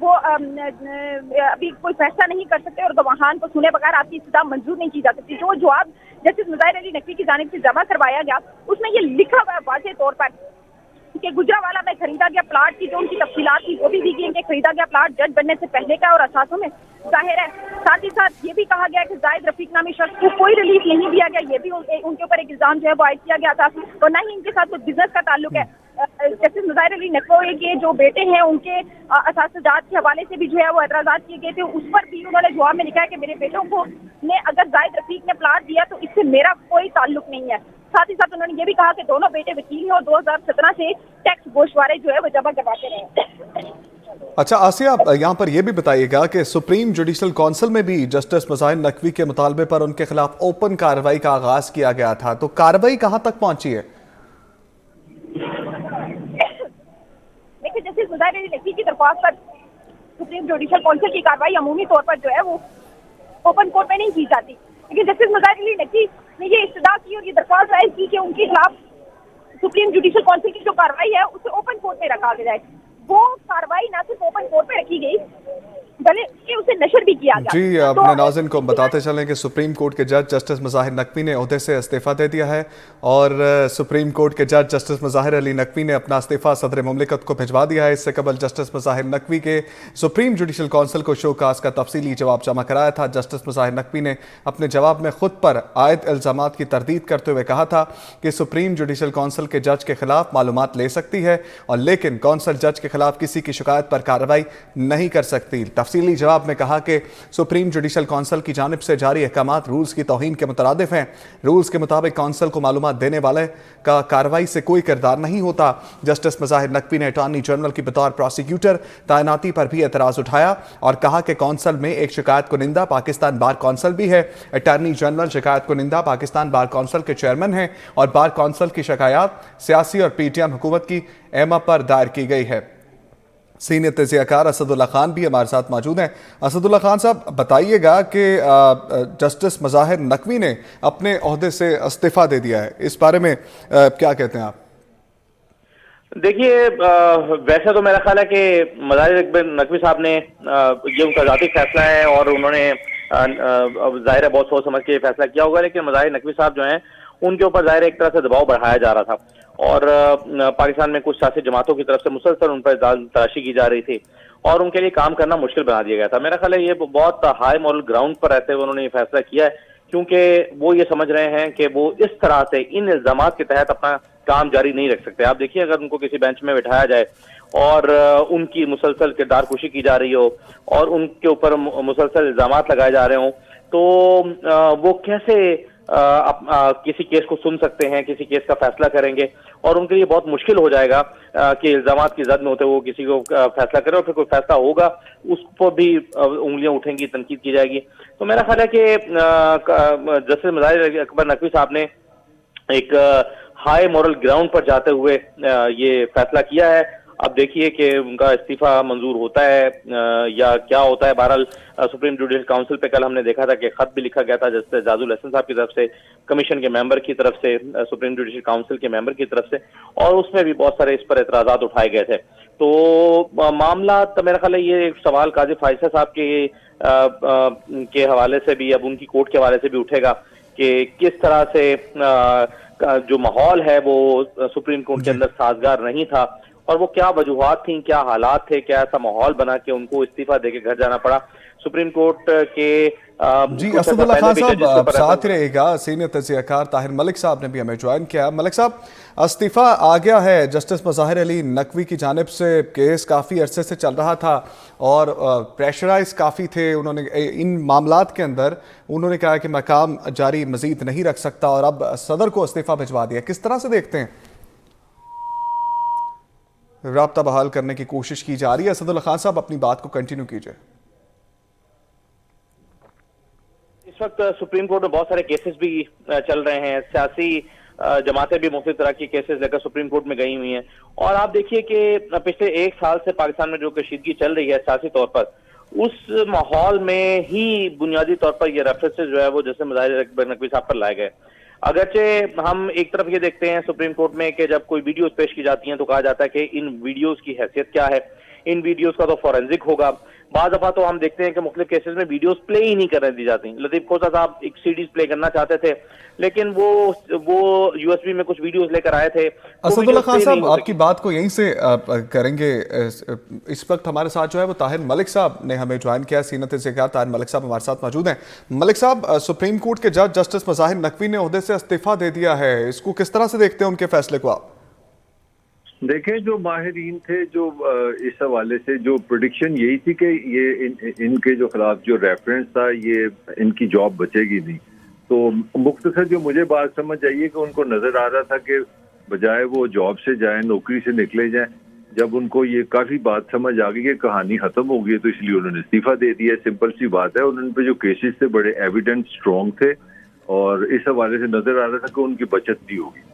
وہ ابھی کوئی فیصلہ نہیں کر سکتے اور گواہان کو سنے بغیر آپ کی استدعا منظور نہیں کی جا سکتی. جو جواب جسٹس مظاہر علی نقوی کی جانب سے جمع کروایا گیا اس میں یہ لکھا ہوا ہے واضح طور پر کہ گجرانوالہ میں خریدا گیا پلاٹ کی جو ان کی تفصیلات تھی وہ بھی دی گئی کہ خریدا گیا پلاٹ جج بننے سے پہلے کا اور اثاثوں میں ظاہر ہے. ساتھ ہی ساتھ یہ بھی کہا گیا کہ زاہد رفیق نامی شخص کو کوئی ریلیف نہیں دیا گیا, یہ بھی ان کے اوپر ایک الزام جو ہے وہ عائد کیا گیا تھا اور نہ ہی ان کے ساتھ کوئی بزنس کا تعلق ہے. جسٹس مظاہر علی نقوی کے جو بیٹے ہیں ان کے اساتذات کے حوالے سے بھی جو ہے وہ اعتراضات کیے گئے تھے, اس پر بھی انہوں نے جواب میں لکھا ہے کہ میرے بیٹوں کو نے اگر زاہد رفیق نے پلاٹ دیا تو اس سے میرا کوئی تعلق نہیں ہے. ساتھ ہی ساتھ انہوں نے یہ بھی کہا کہ دونوں بیٹے وکیل ہیں اور 2017 سے ٹیکس گوشوارے جو ہے وہ جمع کرواتے رہے. اچھا آسیہ, آپ یہاں پر یہ بھی بتائیے گا کہ سپریم جوڈیشل کونسل میں بھی جسٹس مظاہر نقوی کے مطالبے پر ان کے خلاف اوپن کارروائی کا آغاز کیا گیا تھا, تو کارروائی کہاں تک پہنچی ہے؟ دیکھیے جسٹس مظاہر علی نقوی کی درخواست پر سپریم جوڈیشل کونسل کی کارروائی عمومی طور پر جو ہے وہ اوپن کورٹ میں نہیں کی جاتی, لیکن جسٹس مظاہر علی نقوی نے یہ استدعا کی اور یہ درخواست ظاہر کی کہ ان کے خلاف سپریم جوڈیشل کونسل کی جو کارروائی ہے اسے اوپن کورٹ میں رکھا گیا ہے. وہ کارروائی نہ صرف اوپن کورٹ میں رکھی گئی بلکہ اسے نشر بھی کیا گیا. جی, اپنے ناظرین کو بتاتے چلیں کہ سپریم کورٹ کے جج جسٹس مظاہر نقوی نے عہدے سے استعفیٰ دے دیا ہے اور سپریم کورٹ کے جج جسٹس مظاہر علی نقوی نے اپنا استعفیٰ صدر مملکت کو بھجوا دیا ہے. اس سے قبل جسٹس مظاہر نقوی کے سپریم جوڈیشل کونسل کو شو کاز کا تفصیلی جواب جمع کرایا تھا. جسٹس مظاہر نقوی نے اپنے جواب میں خود پر عائد الزامات کی تردید کرتے ہوئے کہا تھا کہ سپریم جوڈیشل کونسل کے جج کے خلاف معلومات لے سکتی ہے اور لیکن کونسل جج کے خلاف کسی کی شکایت پر کارروائی نہیں کر سکتی. تفصیلی جواب میں کہا کہ سپریم جوڈیشل کونسل کی جانب سے جاری احکامات رولز کی توہین کے مترادف ہیں. رولز کے مطابق کونسل کو معلومات دینے والے کا کارروائی سے کوئی کردار نہیں ہوتا. جسٹس مظاہر نقوی نے اٹارنی جنرل کی بطور پروسیکیوٹر تعیناتی پر بھی اعتراض اٹھایا اور کہا کہ کونسل میں ایک شکایت کنندہ پاکستان بار کونسل بھی ہے. اٹارنی جنرل شکایت کنندہ پاکستان بار کونسل کے چیئرمین ہیں اور بار کونسل کی شکایات سیاسی اور پی ٹی ایم حکومت کی ایما پر دائر کی گئی ہے. سینئر تجزیہ کار اسد اللہ خان بھی ہمارے ساتھ موجود ہیں. اسد اللہ خان صاحب, بتائیے گا کہ جسٹس مظاہر نقوی نے اپنے عہدے سے استعفیٰ دے دیا ہے, اس بارے میں کیا کہتے ہیں آپ؟ دیکھیے ویسے تو میرا خیال ہے کہ مظاہر نقوی صاحب نے یہ ان کا ذاتی فیصلہ ہے اور انہوں نے ظاہر ہے بہت سوچ سمجھ کے یہ فیصلہ کیا ہوگا, لیکن مظاہر نقوی صاحب جو ہیں ان کے اوپر ظاہر ایک طرح سے دباؤ بڑھایا جا رہا تھا اور پاکستان میں کچھ سیاسی جماعتوں کی طرف سے مسلسل ان پر تلاشی کی جا رہی تھی اور ان کے لیے کام کرنا مشکل بنا دیا گیا تھا. میرا خیال ہے یہ بہت ہائی مورل گراؤنڈ پر رہتے ہوئے انہوں نے یہ فیصلہ کیا ہے, کیونکہ وہ یہ سمجھ رہے ہیں کہ وہ اس طرح سے ان الزامات کے تحت اپنا کام جاری نہیں رکھ سکتے. آپ دیکھیے اگر ان کو کسی بینچ میں بٹھایا جائے اور ان کی مسلسل کردار کشی کی جا رہی ہو اور ان کے اوپر مسلسل الزامات لگائے جا رہے ہوں تو وہ کیسے کسی کیس کو سن سکتے ہیں, کسی کیس کا فیصلہ کریں گے, اور ان کے لیے بہت مشکل ہو جائے گا کہ الزامات کی زد میں ہوتے وہ کسی کو فیصلہ کرے اور پھر کوئی فیصلہ ہوگا اس پر بھی انگلیاں اٹھیں گی, تنقید کی جائے گی. تو میرا خیال ہے کہ جسٹس مظاہر اکبر نقوی صاحب نے ایک ہائی مورل گراؤنڈ پر جاتے ہوئے یہ فیصلہ کیا ہے. اب دیکھیے کہ ان کا استعفیٰ منظور ہوتا ہے یا کیا ہوتا ہے. بہرحال سپریم جوڈیشل کاؤنسل پہ کل ہم نے دیکھا تھا کہ خط بھی لکھا گیا تھا جسٹس جاز الحسن صاحب کی طرف سے, کمیشن کے ممبر کی طرف سے, سپریم جوڈیشل کاؤنسل کے ممبر کی طرف سے, اور اس میں بھی بہت سارے اس پر اعتراضات اٹھائے گئے تھے. تو معاملات میرا خیال ہے یہ ایک سوال قاضی فائزہ صاحب کے حوالے سے بھی, اب ان کی کورٹ کے حوالے سے بھی اٹھے گا کہ کس طرح سے جو ماحول ہے وہ سپریم کورٹ کے اندر سازگار نہیں تھا اور وہ کیا وجوہات تھیں, کیا حالات تھے, کیا ایسا ماحول بنا کہ ان کو استعفیٰ دے کے گھر جانا پڑا. سپریم کورٹ کے جی اسد اللہ خان صاحب ساتھ رہے گا. سینئر تجزیہ کار طاہر ملک صاحب نے بھی ہمیں جوائن کیا. ملک صاحب, استعفیٰ آ گیا ہے جسٹس مظاہر علی نقوی کی جانب سے. کیس کافی عرصے سے چل رہا تھا اور پریشرائز کافی تھے. انہوں نے ان معاملات کے اندر انہوں نے کہا کہ میں کام جاری مزید نہیں رکھ سکتا اور اب صدر کو استعفیٰ بھجوا دیا. کس طرح سے دیکھتے ہیں؟ رابطہ بحال کرنے کی کوشش کی جا رہی ہے. اسد اللہ خان صاحب اپنی بات کو کنٹینیو کیجئے. اس وقت سپریم کورٹ میں بہت سارے کیسز بھی چل رہے ہیں. سیاسی جماعتیں بھی مختلف طرح کی کیسز لے کر سپریم کورٹ میں گئی ہوئی ہیں اور آپ دیکھیے کہ پچھلے ایک سال سے پاکستان میں جو کشیدگی چل رہی ہے سیاسی طور پر, اس ماحول میں ہی بنیادی طور پر یہ ریفرنسز جو ہے وہ جیسے مظاہر اکبر نقوی صاحب پر لائے گئے. اگرچہ ہم ایک طرف یہ دیکھتے ہیں سپریم کورٹ میں کہ جب کوئی ویڈیوز پیش کی جاتی ہیں تو کہا جاتا ہے کہ ان ویڈیوز کی حیثیت کیا ہے, ان ویڈیوز کا تو فورینزک ہوگا. بعض دفعہ تو ہم دیکھتے ہیں کہ مختلف کیسز میں ویڈیوز پلے ہی نہیں کرنے دی جاتی. لطیف کھوسہ صاحب ایک سیڈیز پلے کرنا چاہتے تھے لیکن وہ یو ایس بی میں کچھ ویڈیوز لے کر آئے تھے. اسد اللہ خان صاحب آپ کی بات کو یہیں سے کریں گے. اس وقت ہمارے ساتھ جو ہے وہ طاہر ملک صاحب نے ہمیں جوائن کیا, سینت ذکر. طاہر ملک صاحب ہمارے ساتھ موجود ہیں. ملک صاحب, سپریم کورٹ کے جج جسٹس مظاہر نقوی نے عہدے سے استعفیٰ دے دیا ہے, اس کو کس طرح سے دیکھتے ہیں ان کے فیصلے کو آپ؟ دیکھیں, جو ماہرین تھے جو اس حوالے سے جو پریڈکشن یہی تھی کہ یہ ان کے جو خلاف جو ریفرنس تھا یہ ان کی جاب بچے گی نہیں. تو مختصر جو مجھے بات سمجھ آئی ہے کہ ان کو نظر آ رہا تھا کہ بجائے وہ جاب سے جائیں, نوکری سے نکلے جائیں, جب ان کو یہ کافی بات سمجھ آ گئی کہ کہانی ختم ہو گئی ہے تو اس لیے انہوں نے استعفیٰ دے دیا. سمپل سی بات ہے. ان پہ جو کیسز تھے بڑے ایویڈنس اسٹرانگ تھے اور اس حوالے سے نظر آ رہا تھا کہ ان کی بچت نہیں ہوگی.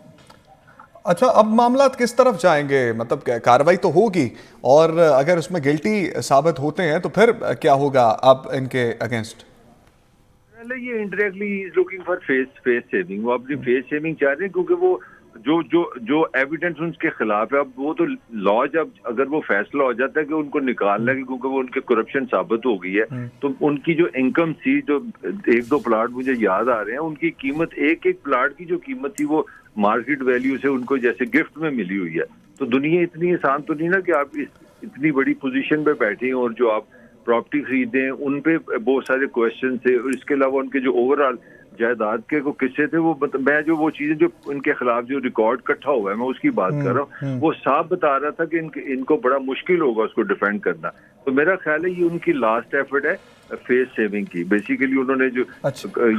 اچھا, اب معاملات کس طرف جائیں گے؟ مطلب کارروائی تو ہوگی اور اگر اس میں گلٹی ثابت ہوتے ہیں تو پھر کیا ہوگا اب ان کے اگینسٹ؟ پہلے یہ indirectly looking for face saving, وہ اپنی فیس سیونگ چاہ رہے ہیں کیونکہ وہ جو ایویڈنس ان کے خلاف ہے, اب وہ تو لا جب اگر وہ فیصلہ ہو جاتا ہے کہ ان کو نکالنا ہے کیونکہ وہ ان کے کرپشن ثابت ہو گئی ہے تو ان کی جو انکم تھی, جو 1-2 پلاٹ مجھے یاد آ رہے ہیں, ان کی قیمت ایک پلاٹ کی جو قیمت تھی وہ مارکیٹ ویلیو سے ان کو جیسے گفٹ میں ملی ہوئی ہے. تو دنیا اتنی آسان تو نہیں نا کہ آپ اتنی بڑی پوزیشن پہ بیٹھے ہیں اور جو آپ پراپرٹی خریدیں ان پہ بہت سارے کوشچن تھے. اور اس کے علاوہ ان کے جو اوور آل جائیداد کے کو قصے تھے, میں جو وہ چیزیں جو ان کے خلاف جو ریکارڈ کٹھا ہوا ہے میں اس کی بات کر رہا ہوں, وہ صاحب بتا رہا تھا کہ ان کو بڑا مشکل ہوگا اس کو ڈیفینڈ کرنا. تو میرا خیال ہے یہ ان کی لاسٹ ایفرٹ ہے فیس سیونگ کی. بیسیکلی انہوں نے جو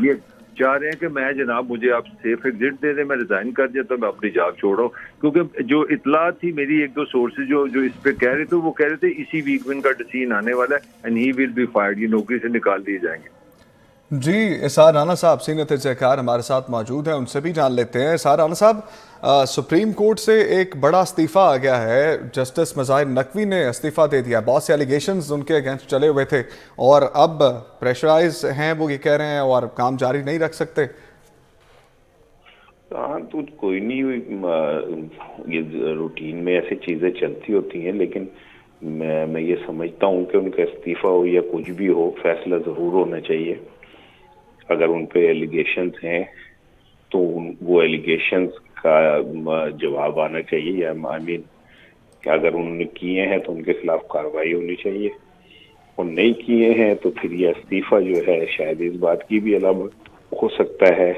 یہ چاہ رہے ہیں کہ میں جناب مجھے آپ سیف ایگزٹ دے دیں, میں ریزائن کر دیا تو میں اپنی جاب چھوڑ رہا ہوں. کیونکہ جو اطلاعات تھی میری 1-2 سورسز جو اس پہ کہہ رہے تھے, وہ کہہ رہے تھے اسی ویک میں ان کا ڈیسیژن آنے والا ہے and he will be fired, یہ نوکری سے نکال دیے جائیں گے. جی, اسحاق رانا صاحب سینئر تجزیہ ہمارے ساتھ موجود ہیں, ان سے بھی جان لیتے ہیں. اسحاق رانا صاحب, سپریم کورٹ سے ایک بڑا استعفیٰ آ گیا ہے, جسٹس مظاہر نقوی نے استعفیٰ دے دیا. بہت سے ایلیگیشنز ان کے اگینسٹ چلے ہوئے تھے اور اب پریشرائز ہیں, وہ یہ کہہ رہے ہیں اور کام جاری نہیں رکھ سکتے. ہاں, تو کوئی نہیں, یہ روٹین میں ایسی چیزیں چلتی ہوتی ہیں, لیکن میں یہ سمجھتا ہوں کہ ان کا استعفیٰ ہو یا کچھ بھی ہو, فیصلہ ضرور ہونا چاہیے. اگر ان پہ ایلیگیشنز ہیں تو وہ ایلیگیشنز کا جواب آنا چاہیے, یا کہ اگر انہوں نے کیے ہیں تو ان کے خلاف کارروائی ہونی چاہیے, اور نہیں کیے ہیں تو پھر یہ استعفیٰ جو ہے شاید اس بات کی بھی علامت ہو سکتا ہے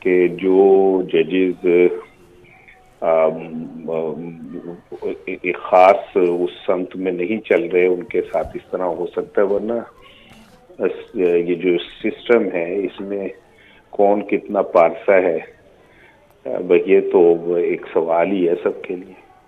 کہ جو ججز ایک خاص اس سمت میں نہیں چل رہے ان کے ساتھ اس طرح ہو سکتا ہے. ورنہ یہ جو سسٹم ہے اس میں کون کتنا پارسا ہے, یہ تو ایک سوال ہی ہے سب کے لیے.